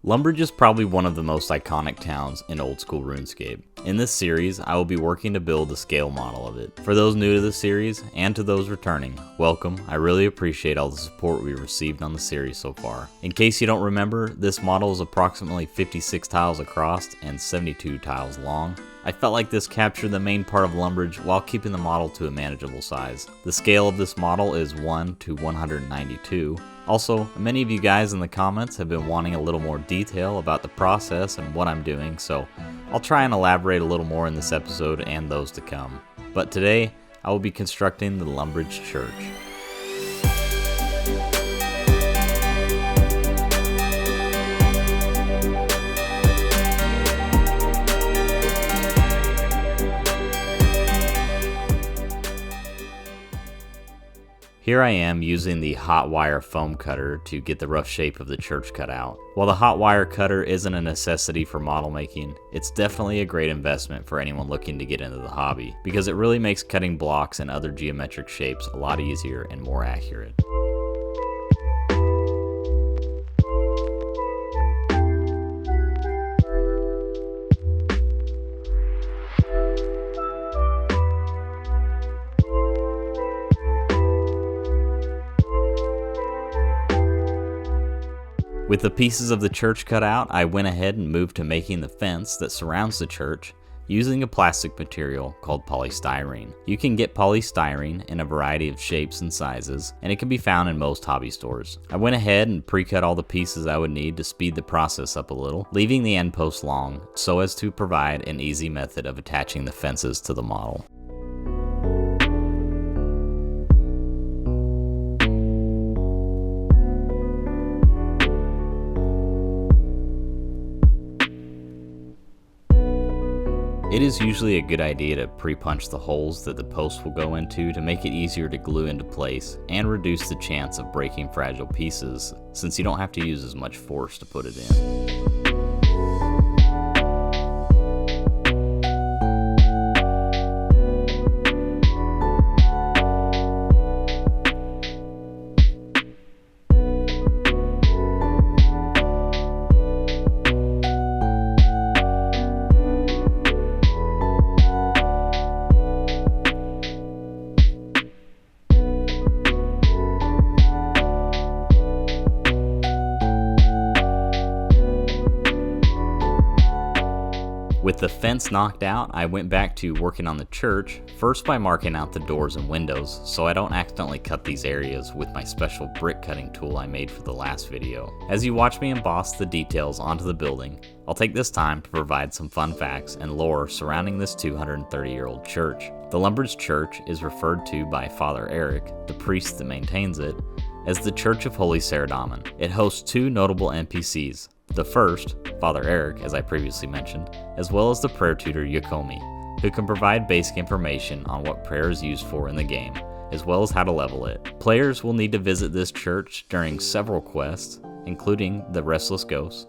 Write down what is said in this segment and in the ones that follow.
Lumbridge is probably one of the most iconic towns in old school RuneScape. In this series, I will be working to build a scale model of it. For those new to the series, and to those returning, welcome. I really appreciate all the support we've received on the series so far. In case you don't remember, this model is approximately 56 tiles across and 72 tiles long. I felt like this captured the main part of Lumbridge while keeping the model to a manageable size. The scale of this model is 1 to 192. Also, many of you guys in the comments have been wanting a little more detail about the process and what I'm doing, so I'll try and elaborate a little more in this episode and those to come. But today, I will be constructing the Lumbridge Church. Here I am using the hot wire foam cutter to get the rough shape of the church cut out. While the hot wire cutter isn't a necessity for model making, it's definitely a great investment for anyone looking to get into the hobby, because it really makes cutting blocks and other geometric shapes a lot easier and more accurate. With the pieces of the church cut out, I went ahead and moved to making the fence that surrounds the church using a plastic material called polystyrene. You can get polystyrene in a variety of shapes and sizes, and it can be found in most hobby stores. I went ahead and pre-cut all the pieces I would need to speed the process up a little, leaving the end posts long so as to provide an easy method of attaching the fences to the model. It is usually a good idea to pre-punch the holes that the post will go into to make it easier to glue into place and reduce the chance of breaking fragile pieces, since you don't have to use as much force to put it in. With the fence knocked out, I went back to working on the church, first by marking out the doors and windows so I don't accidentally cut these areas with my special brick cutting tool I made for the last video. As you watch me emboss the details onto the building, I'll take this time to provide some fun facts and lore surrounding this 230-year-old church. The Lumbridge Church is referred to by Father Eric, the priest that maintains it, as the Church of Holy Saradomin. It hosts two notable NPCs. The first, Father Eric, as I previously mentioned, as well as the prayer tutor Yakomi, who can provide basic information on what prayer is used for in the game, as well as how to level it. Players will need to visit this church during several quests, including the Restless Ghost,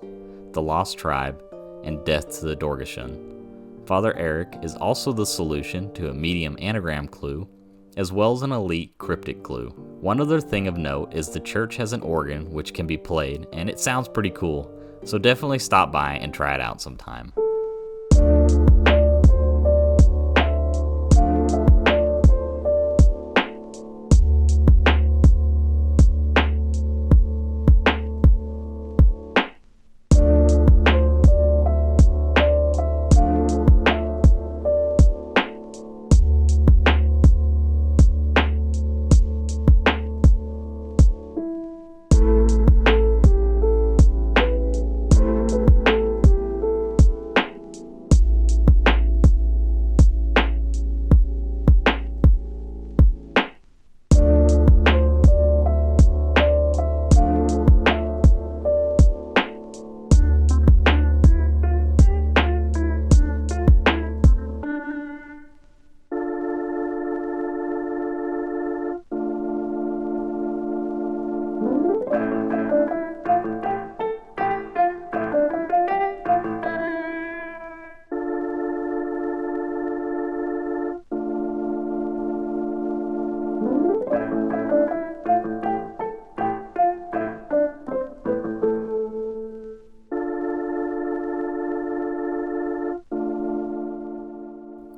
the Lost Tribe, and Death to the Dorgashun. Father Eric is also the solution to a medium anagram clue, as well as an elite cryptic clue. One other thing of note is the church has an organ which can be played, and it sounds pretty cool. So definitely stop by and try it out sometime.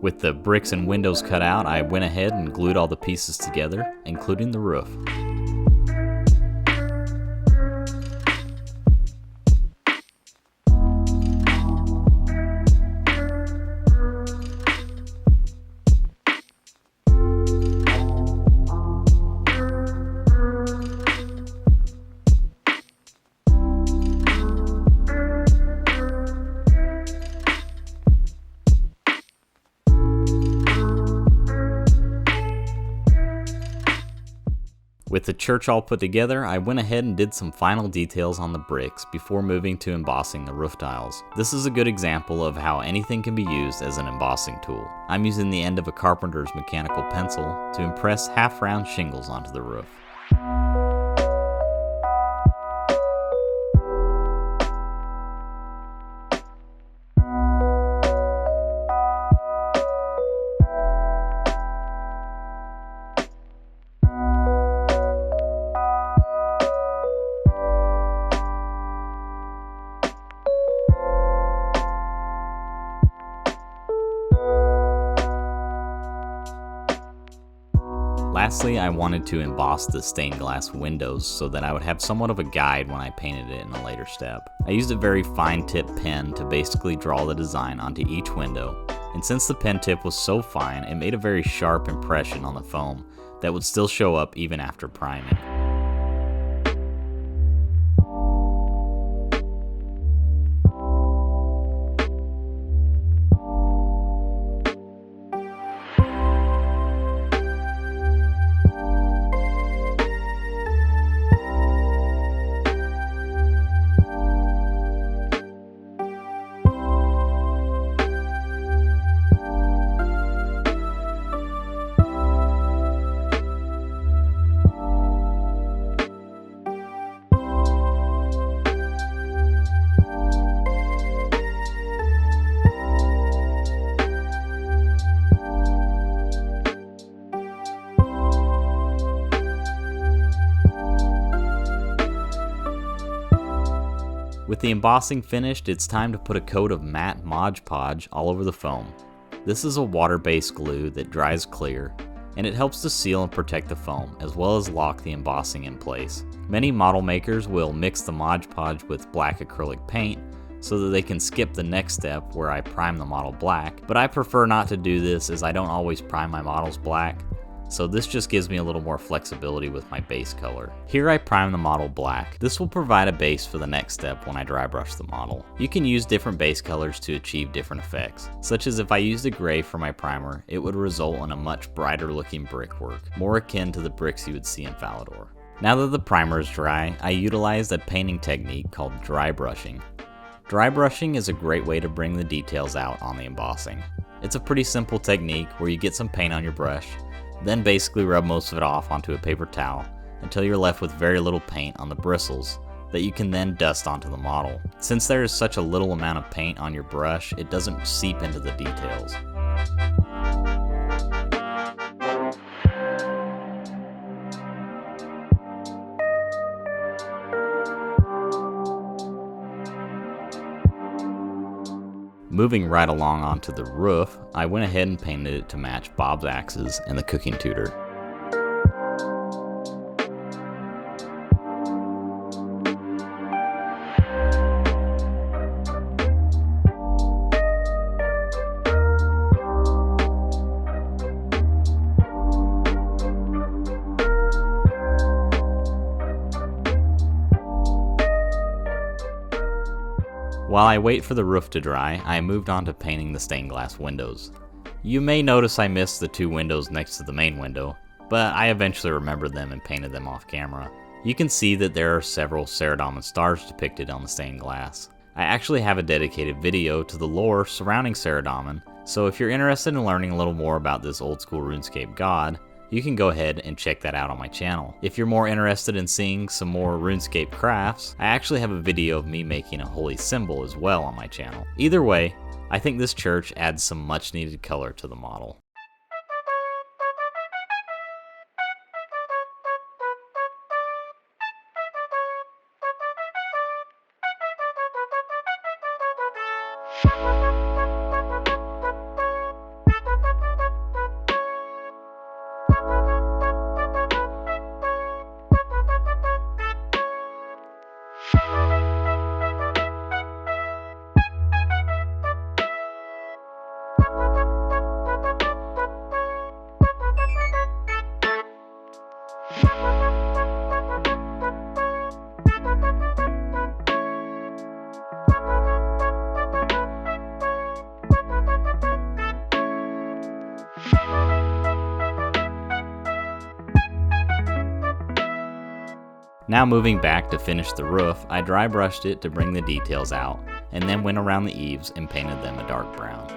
With the bricks and windows cut out, I went ahead and glued all the pieces together, including the roof. With the church all put together, I went ahead and did some final details on the bricks before moving to embossing the roof tiles. This is a good example of how anything can be used as an embossing tool. I'm using the end of a carpenter's mechanical pencil to impress half-round shingles onto the roof. Lastly, I wanted to emboss the stained glass windows so that I would have somewhat of a guide when I painted it in a later step. I used a very fine tip pen to basically draw the design onto each window, and since the pen tip was so fine, it made a very sharp impression on the foam that would still show up even after priming. With the embossing finished, it's time to put a coat of matte Mod Podge all over the foam. This is a water-based glue that dries clear, and it helps to seal and protect the foam, as well as lock the embossing in place. Many model makers will mix the Mod Podge with black acrylic paint, so that they can skip the next step where I prime the model black, but I prefer not to do this as I don't always prime my models black, so this just gives me a little more flexibility with my base color. Here I prime the model black. This will provide a base for the next step when I dry brush the model. You can use different base colors to achieve different effects, such as if I used a gray for my primer, it would result in a much brighter looking brickwork, more akin to the bricks you would see in Falador. Now that the primer is dry, I utilized a painting technique called dry brushing. Dry brushing is a great way to bring the details out on the embossing. It's a pretty simple technique where you get some paint on your brush, then basically rub most of it off onto a paper towel until you're left with very little paint on the bristles that you can then dust onto the model. Since there is such a little amount of paint on your brush, it doesn't seep into the details. Moving right along onto the roof, I went ahead and painted it to match Bob's axes and the cooking tutor. While I wait for the roof to dry, I moved on to painting the stained glass windows. You may notice I missed the two windows next to the main window, but I eventually remembered them and painted them off camera. You can see that there are several Saradomin stars depicted on the stained glass. I actually have a dedicated video to the lore surrounding Saradomin, so if you're interested in learning a little more about this old school RuneScape god, you can go ahead and check that out on my channel. If you're more interested in seeing some more RuneScape crafts, I actually have a video of me making a holy symbol as well on my channel. Either way, I think this church adds some much needed color to the model. Now moving back to finish the roof, I dry brushed it to bring the details out, and then went around the eaves and painted them a dark brown.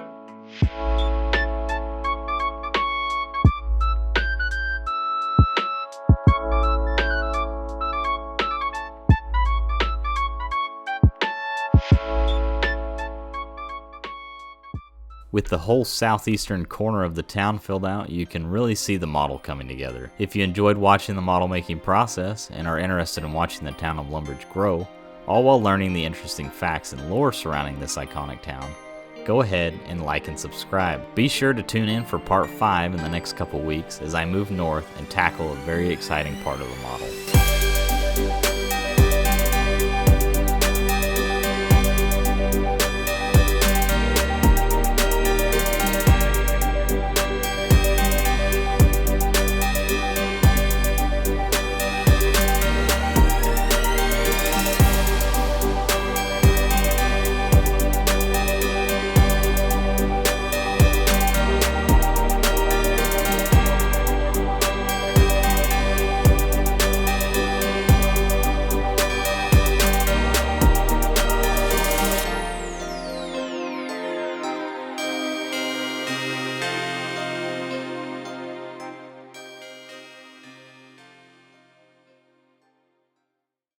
With the whole southeastern corner of the town filled out, you can really see the model coming together. If you enjoyed watching the model making process and are interested in watching the town of Lumbridge grow, all while learning the interesting facts and lore surrounding this iconic town, go ahead and like and subscribe. Be sure to tune in for part 5 in the next couple weeks as I move north and tackle a very exciting part of the model.